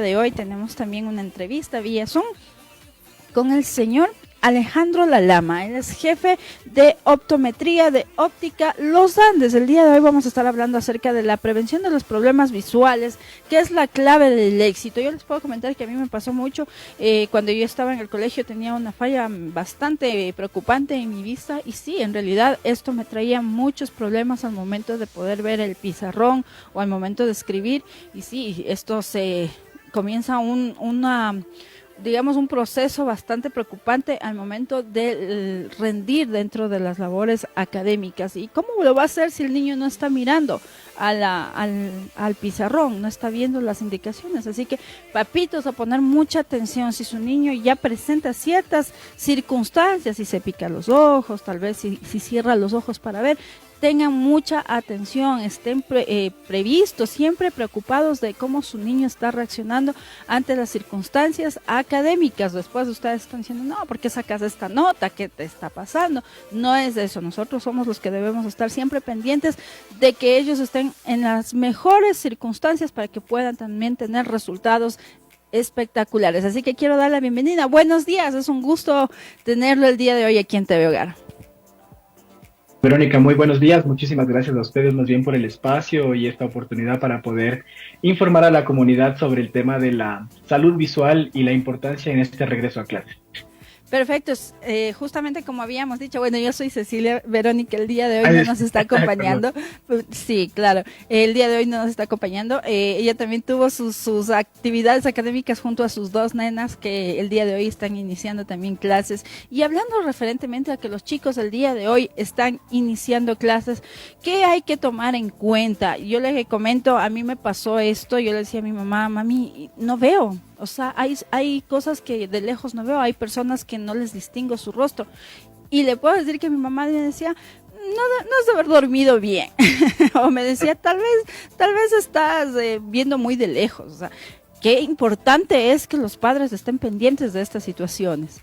de hoy tenemos también una entrevista vía Zoom con el señor Alejandro Lalama. Él es jefe de optometría de Óptica Los Andes. El día de hoy vamos a estar hablando acerca de la prevención de los problemas visuales, que es la clave del éxito. Yo les puedo comentar que a mí me pasó mucho cuando yo estaba en el colegio, tenía una falla bastante preocupante en mi vista y sí, en realidad esto me traía muchos problemas al momento de poder ver el pizarrón o al momento de escribir y sí, esto se comienza digamos, un proceso bastante preocupante al momento de rendir dentro de las labores académicas. ¿Y cómo lo va a hacer si el niño no está mirando al pizarrón, no está viendo las indicaciones? Así que, papitos, a poner mucha atención. Si su niño ya presenta ciertas circunstancias, si se pica los ojos, tal vez si cierra los ojos para ver, tengan mucha atención, estén previstos, siempre preocupados de cómo su niño está reaccionando ante las circunstancias académicas. Después ustedes están diciendo, no, ¿por qué sacas esta nota? ¿Qué te está pasando? No es eso, nosotros somos los que debemos estar siempre pendientes de que ellos estén en las mejores circunstancias para que puedan también tener resultados espectaculares. Así que quiero dar la bienvenida. Buenos días, es un gusto tenerlo el día de hoy aquí en TV Hogar. Verónica, muy buenos días. Muchísimas gracias a ustedes más bien por el espacio y esta oportunidad para poder informar a la comunidad sobre el tema de la salud visual y la importancia en este regreso a clase. Perfecto, justamente como habíamos dicho, bueno, yo soy Cecilia, Verónica el día de hoy no nos está acompañando, sí, claro, el día de hoy no nos está acompañando, ella también tuvo sus actividades académicas junto a sus dos nenas que el día de hoy están iniciando también clases, y hablando referentemente a que los chicos el día de hoy están iniciando clases, ¿qué hay que tomar en cuenta? Yo les comento, a mí me pasó esto, yo le decía a mi mamá, mami, no veo. O sea, hay cosas que de lejos no veo, hay personas que no les distingo su rostro. Y le puedo decir que mi mamá me decía, no has de haber dormido bien. O me decía, tal vez estás viendo muy de lejos. O sea, qué importante es que los padres estén pendientes de estas situaciones.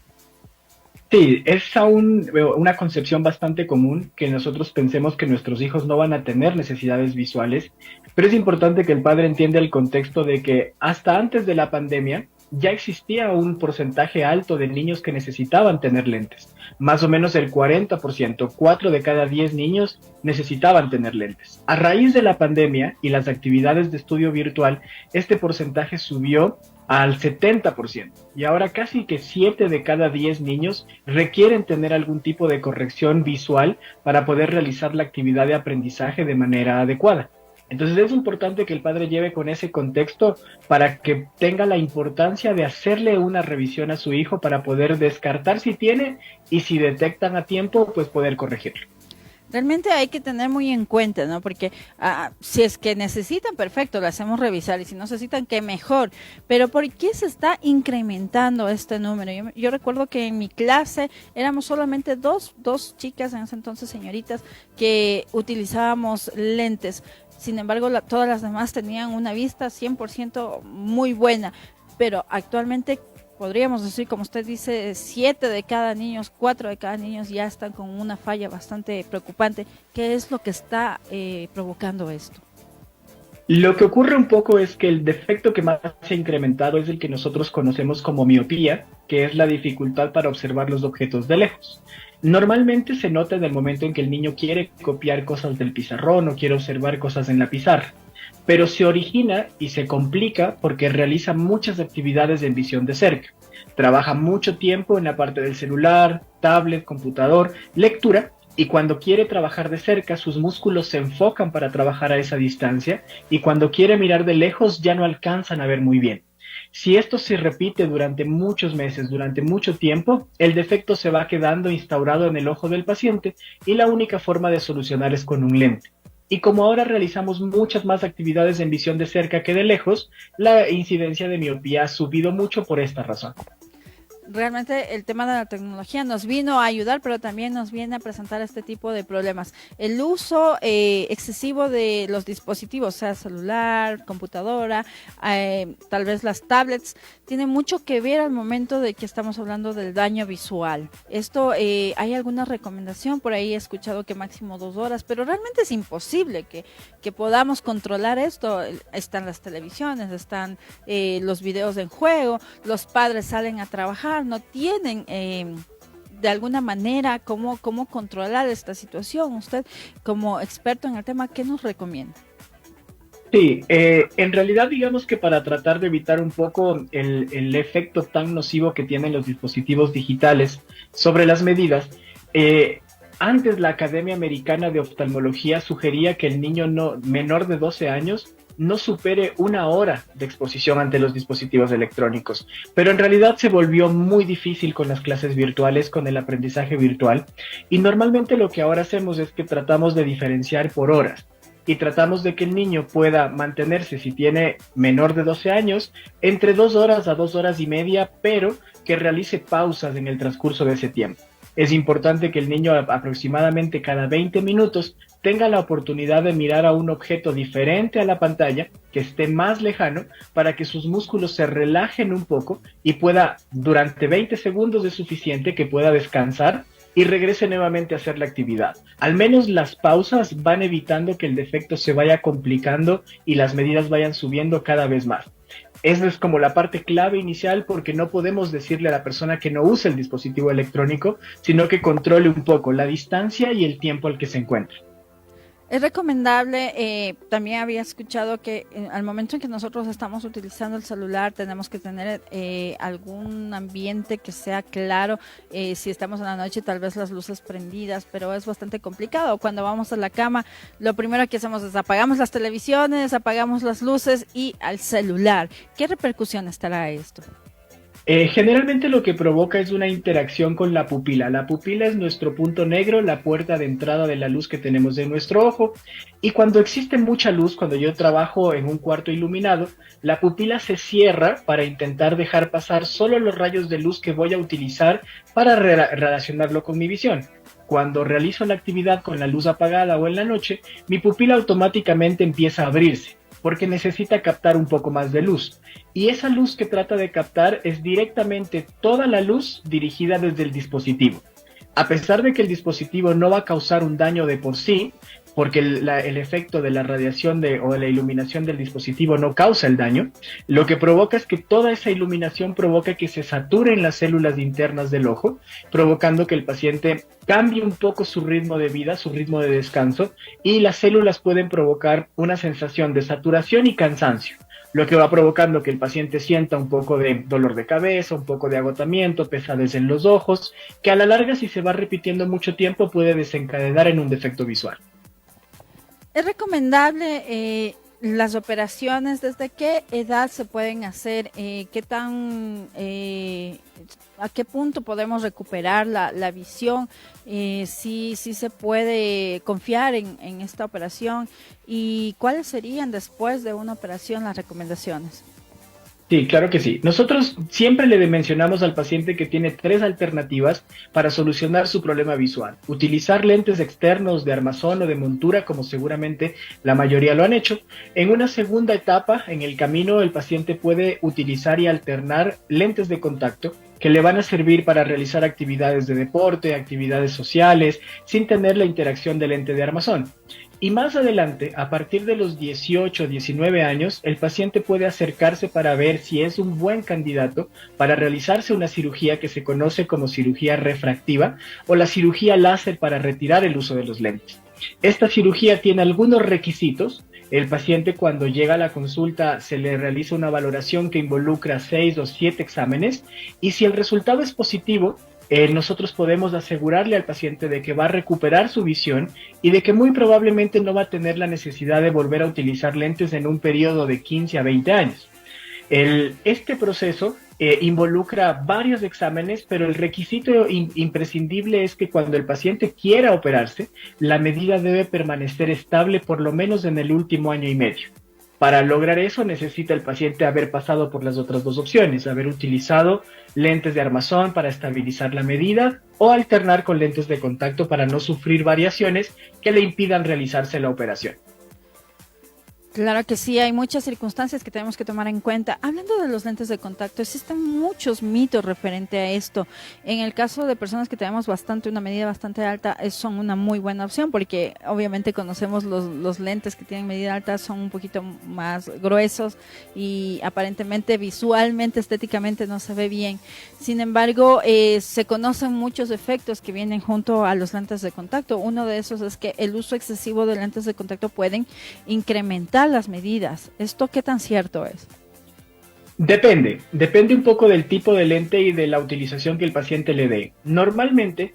Sí, es aún una concepción bastante común que nosotros pensemos que nuestros hijos no van a tener necesidades visuales, pero es importante que el padre entienda el contexto de que hasta antes de la pandemia ya existía un porcentaje alto de niños que necesitaban tener lentes. Más o menos el 40%, 4 de cada 10 niños necesitaban tener lentes. A raíz de la pandemia y las actividades de estudio virtual, este porcentaje subió al 70%. Y ahora casi que 7 de cada 10 niños requieren tener algún tipo de corrección visual para poder realizar la actividad de aprendizaje de manera adecuada. Entonces es importante que el padre lleve con ese contexto para que tenga la importancia de hacerle una revisión a su hijo para poder descartar si tiene y si detectan a tiempo, pues poder corregirlo. Realmente hay que tener muy en cuenta, ¿no? Porque si es que necesitan, perfecto, lo hacemos revisar. Y si no necesitan, qué mejor. Pero ¿por qué se está incrementando este número? Yo recuerdo que en mi clase éramos solamente dos chicas, en ese entonces señoritas, que utilizábamos lentes. Sin embargo, todas las demás tenían una vista 100% muy buena. Pero actualmente podríamos decir, como usted dice, 7 de cada niño, 4 de cada niño ya están con una falla bastante preocupante. ¿Qué es lo que está provocando esto? Lo que ocurre un poco es que el defecto que más se ha incrementado es el que nosotros conocemos como miopía, que es la dificultad para observar los objetos de lejos. Normalmente se nota en el momento en que el niño quiere copiar cosas del pizarrón o quiere observar cosas en la pizarra, pero se origina y se complica porque realiza muchas actividades en visión de cerca. Trabaja mucho tiempo en la parte del celular, tablet, computador, lectura, y cuando quiere trabajar de cerca, sus músculos se enfocan para trabajar a esa distancia, y cuando quiere mirar de lejos ya no alcanzan a ver muy bien. Si esto se repite durante muchos meses, durante mucho tiempo, el defecto se va quedando instaurado en el ojo del paciente y la única forma de solucionar es con un lente. Y como ahora realizamos muchas más actividades en visión de cerca que de lejos, la incidencia de miopía ha subido mucho por esta razón. realmente el tema de la tecnología nos vino a ayudar, pero también nos viene a presentar este tipo de problemas. El uso excesivo de los dispositivos, sea celular, computadora, tal vez las tablets, tiene mucho que ver al momento de que estamos hablando del daño visual. Esto, ¿hay alguna recomendación? Por ahí he escuchado que máximo 2 horas, pero realmente es imposible que podamos controlar esto. Están las televisiones, están los videos en juego, los padres salen a trabajar, no tienen de alguna manera cómo controlar esta situación. Usted, como experto en el tema, ¿qué nos recomienda? Sí, en realidad digamos que para tratar de evitar un poco el efecto tan nocivo que tienen los dispositivos digitales sobre las medidas, antes la Academia Americana de Oftalmología sugería que el niño menor de 12 años no supere 1 hora de exposición ante los dispositivos electrónicos. Pero en realidad se volvió muy difícil con las clases virtuales, con el aprendizaje virtual, y normalmente lo que ahora hacemos es que tratamos de diferenciar por horas y tratamos de que el niño pueda mantenerse, si tiene menor de 12 años, entre 2 horas a 2 horas y media, pero que realice pausas en el transcurso de ese tiempo. Es importante que el niño aproximadamente cada 20 minutos tenga la oportunidad de mirar a un objeto diferente a la pantalla, que esté más lejano, para que sus músculos se relajen un poco y pueda, durante 20 segundos es suficiente que pueda descansar y regrese nuevamente a hacer la actividad. Al menos las pausas van evitando que el defecto se vaya complicando y las medidas vayan subiendo cada vez más. Esa es como la parte clave inicial, porque no podemos decirle a la persona que no use el dispositivo electrónico, sino que controle un poco la distancia y el tiempo al que se encuentra. Es recomendable, también había escuchado que al momento en que nosotros estamos utilizando el celular tenemos que tener algún ambiente que sea claro. Si estamos en la noche, tal vez las luces prendidas, pero es bastante complicado. Cuando vamos a la cama, lo primero que hacemos es apagamos las televisiones, apagamos las luces y al celular. ¿Qué repercusiones trae esto? Generalmente lo que provoca es una interacción con la pupila. La pupila es nuestro punto negro, la puerta de entrada de la luz que tenemos en nuestro ojo. Y cuando existe mucha luz, cuando yo trabajo en un cuarto iluminado, la pupila se cierra para intentar dejar pasar solo los rayos de luz que voy a utilizar para relacionarlo con mi visión. Cuando realizo la actividad con la luz apagada o en la noche, mi pupila automáticamente empieza a abrirse, porque necesita captar un poco más de luz. Y esa luz que trata de captar es directamente toda la luz dirigida desde el dispositivo. A pesar de que el dispositivo no va a causar un daño de por sí, porque el efecto de la radiación o de la iluminación del dispositivo no causa el daño, lo que provoca es que toda esa iluminación provoca que se saturen las células internas del ojo, provocando que el paciente cambie un poco su ritmo de vida, su ritmo de descanso, y las células pueden provocar una sensación de saturación y cansancio, lo que va provocando que el paciente sienta un poco de dolor de cabeza, un poco de agotamiento, pesadez en los ojos, que a la larga, si se va repitiendo mucho tiempo, puede desencadenar en un defecto visual. ¿Es recomendable las operaciones? ¿Desde qué edad se pueden hacer? ¿Qué tan, a qué punto podemos recuperar la visión? Si se puede confiar en esta operación, y cuáles serían después de una operación las recomendaciones. Sí, claro que sí. Nosotros siempre le mencionamos al paciente que tiene 3 alternativas para solucionar su problema visual. Utilizar lentes externos de armazón o de montura, como seguramente la mayoría lo han hecho. En una segunda etapa, en el camino, el paciente puede utilizar y alternar lentes de contacto que le van a servir para realizar actividades de deporte, actividades sociales, sin tener la interacción del lente de armazón. Y más adelante, a partir de los 18 o 19 años, el paciente puede acercarse para ver si es un buen candidato para realizarse una cirugía que se conoce como cirugía refractiva o la cirugía láser para retirar el uso de los lentes. Esta cirugía tiene algunos requisitos. El paciente, cuando llega a la consulta, se le realiza una valoración que involucra 6 o 7 exámenes, y si el resultado es positivo, nosotros podemos asegurarle al paciente de que va a recuperar su visión y de que muy probablemente no va a tener la necesidad de volver a utilizar lentes en un periodo de 15 a 20 años. Este proceso involucra varios exámenes, pero el requisito imprescindible es que cuando el paciente quiera operarse, la medida debe permanecer estable por lo menos en el último año y medio. Para lograr eso necesita el paciente haber pasado por las otras dos opciones, haber utilizado lentes de armazón para estabilizar la medida o alternar con lentes de contacto para no sufrir variaciones que le impidan realizarse la operación. Claro que sí, hay muchas circunstancias que tenemos que tomar en cuenta. Hablando de los lentes de contacto, existen muchos mitos referente a esto. En el caso de personas que tenemos una medida bastante alta, son una muy buena opción porque obviamente conocemos los lentes que tienen medida alta, son un poquito más gruesos y aparentemente visualmente, estéticamente no se ve bien. Sin embargo, se conocen muchos efectos que vienen junto a los lentes de contacto. Uno de esos es que el uso excesivo de lentes de contacto pueden incrementar las medidas. ¿Esto qué tan cierto es? Depende un poco del tipo de lente y de la utilización que el paciente le dé. Normalmente,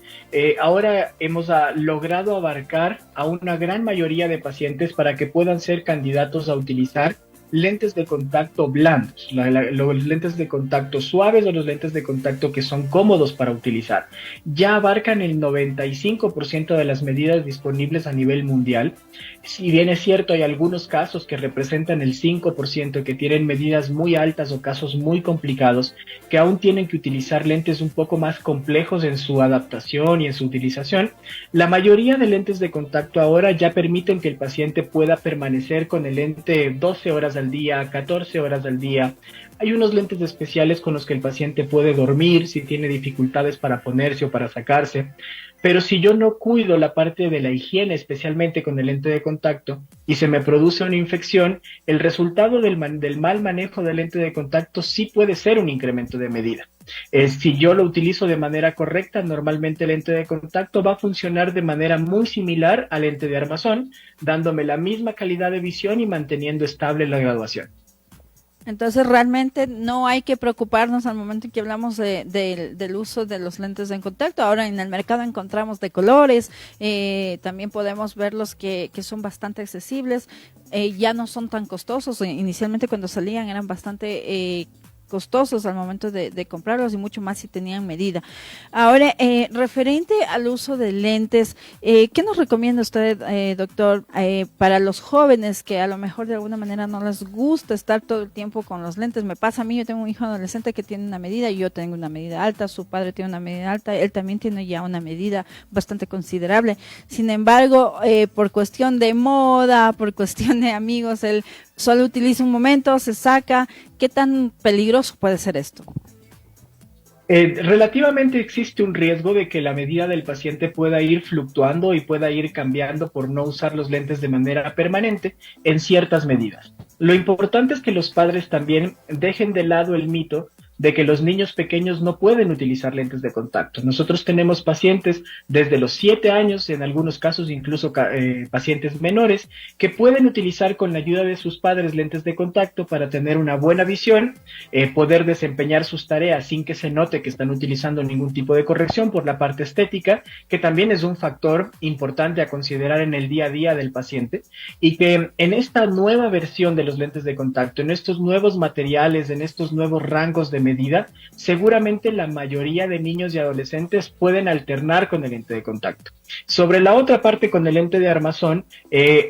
ahora hemos logrado abarcar a una gran mayoría de pacientes para que puedan ser candidatos a utilizar lentes de contacto blandos, los lentes de contacto suaves o los lentes de contacto que son cómodos para utilizar. Ya abarcan el 95% de las medidas disponibles a nivel mundial. Si bien es cierto, hay algunos casos que representan el 5% que tienen medidas muy altas o casos muy complicados que aún tienen que utilizar lentes un poco más complejos en su adaptación y en su utilización. La mayoría de lentes de contacto ahora ya permiten que el paciente pueda permanecer con el lente 12 horas al día, 14 horas al día. Hay unos lentes especiales con los que el paciente puede dormir si tiene dificultades para ponerse o para sacarse. Pero si yo no cuido la parte de la higiene, especialmente con el lente de contacto, y se me produce una infección, el resultado del mal manejo del lente de contacto sí puede ser un incremento de medida. Si yo lo utilizo de manera correcta, normalmente el lente de contacto va a funcionar de manera muy similar al lente de armazón, dándome la misma calidad de visión y manteniendo estable la graduación. Entonces realmente no hay que preocuparnos al momento en que hablamos del uso de los lentes de contacto. Ahora en el mercado encontramos de colores, también podemos ver los que son bastante accesibles, ya no son tan costosos. Inicialmente cuando salían eran bastante costosos al momento de comprarlos y mucho más si tenían medida. Ahora, referente al uso de lentes, ¿qué nos recomienda usted, doctor, para los jóvenes que a lo mejor de alguna manera no les gusta estar todo el tiempo con los lentes? Me pasa a mí, yo tengo un hijo adolescente que tiene una medida, yo tengo una medida alta, su padre tiene una medida alta, él también tiene ya una medida bastante considerable. Sin embargo, por cuestión de moda, por cuestión de amigos, él solo utiliza un momento, se saca. ¿Qué tan peligroso puede ser esto? Relativamente existe un riesgo de que la medida del paciente pueda ir fluctuando y pueda ir cambiando por no usar los lentes de manera permanente en ciertas medidas. Lo importante es que los padres también dejen de lado el mito de que los niños pequeños no pueden utilizar lentes de contacto. Nosotros tenemos pacientes desde los 7 años, en algunos casos incluso pacientes menores, que pueden utilizar con la ayuda de sus padres lentes de contacto para tener una buena visión, poder desempeñar sus tareas sin que se note que están utilizando ningún tipo de corrección por la parte estética, que también es un factor importante a considerar en el día a día del paciente, y que en esta nueva versión de los lentes de contacto, en estos nuevos materiales, en estos nuevos rangos de medida, seguramente la mayoría de niños y adolescentes pueden alternar con el lente de contacto. Sobre la otra parte, con el lente de armazón,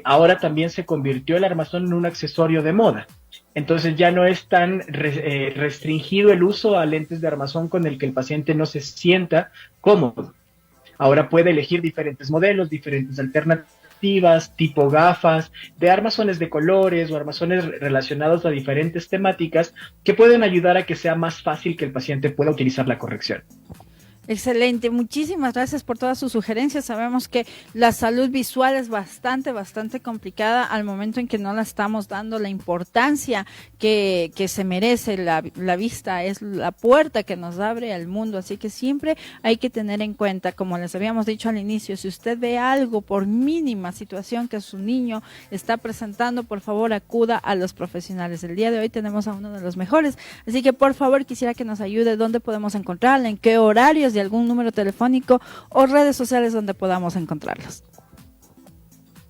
ahora también se convirtió el armazón en un accesorio de moda. Entonces ya no es tan restringido el uso a lentes de armazón con el que el paciente no se sienta cómodo. Ahora puede elegir diferentes modelos, diferentes alternativas, tipo gafas, de armazones de colores o armazones relacionados a diferentes temáticas que pueden ayudar a que sea más fácil que el paciente pueda utilizar la corrección. Excelente, muchísimas gracias por todas sus sugerencias. Sabemos que la salud visual es bastante complicada al momento en que no la estamos dando la importancia que se merece. La vista es la puerta que nos abre al mundo, así que siempre hay que tener en cuenta, como les habíamos dicho al inicio, si usted ve algo por mínima situación que su niño está presentando, por favor acuda a los profesionales. El día de hoy tenemos a uno de los mejores, así que por favor quisiera que nos ayude dónde podemos encontrarla, en qué horarios, de algún número telefónico o redes sociales donde podamos encontrarlos.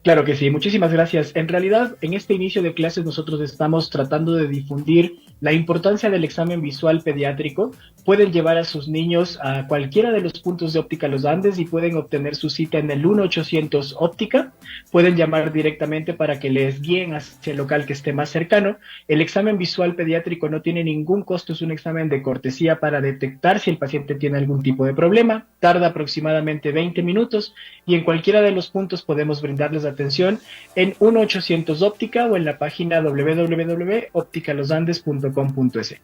Claro que sí, muchísimas gracias. En realidad, en este inicio de clases nosotros estamos tratando de difundir la importancia del examen visual pediátrico. Pueden llevar a sus niños a cualquiera de los puntos de Óptica Los Andes y pueden obtener su cita en el 1-800 Óptica. Pueden llamar directamente para que les guíen hacia el local que esté más cercano. El examen visual pediátrico no tiene ningún costo, es un examen de cortesía para detectar si el paciente tiene algún tipo de problema. Tarda aproximadamente 20 minutos y en cualquiera de los puntos podemos brindarles atención en 1-800 Óptica o en la página www.opticalosandes.com.es.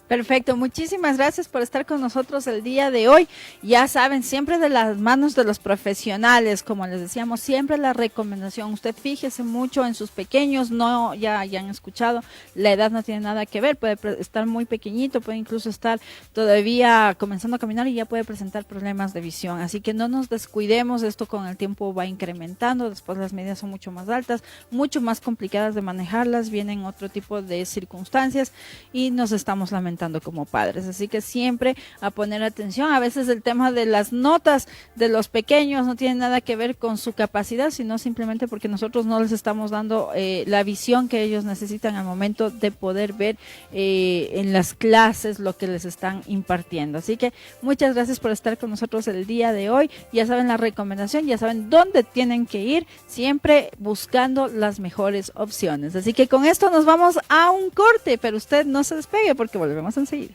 Perfecto, muchísimas gracias por estar con nosotros el día de hoy. Ya saben, siempre de las manos de los profesionales, como les decíamos, siempre la recomendación. Usted fíjese mucho en sus pequeños, no, ya han escuchado, la edad no tiene nada que ver, puede estar muy pequeñito, puede incluso estar todavía comenzando a caminar y ya puede presentar problemas de visión. Así que no nos descuidemos, esto con el tiempo va incrementando, después las medidas son mucho más altas, mucho más complicadas de manejarlas, vienen otro tipo de circunstancias y nos estamos lamentando como padres, así que siempre a poner atención. A veces el tema de las notas de los pequeños no tiene nada que ver con su capacidad, sino simplemente porque nosotros no les estamos dando la visión que ellos necesitan al momento de poder ver en las clases lo que les están impartiendo. Así que muchas gracias por estar con nosotros el día de hoy. Ya saben la recomendación, ya saben dónde tienen que ir, siempre buscando las mejores opciones. Así que con esto nos vamos a un corte, pero usted no se despegue porque volvemos enseguida.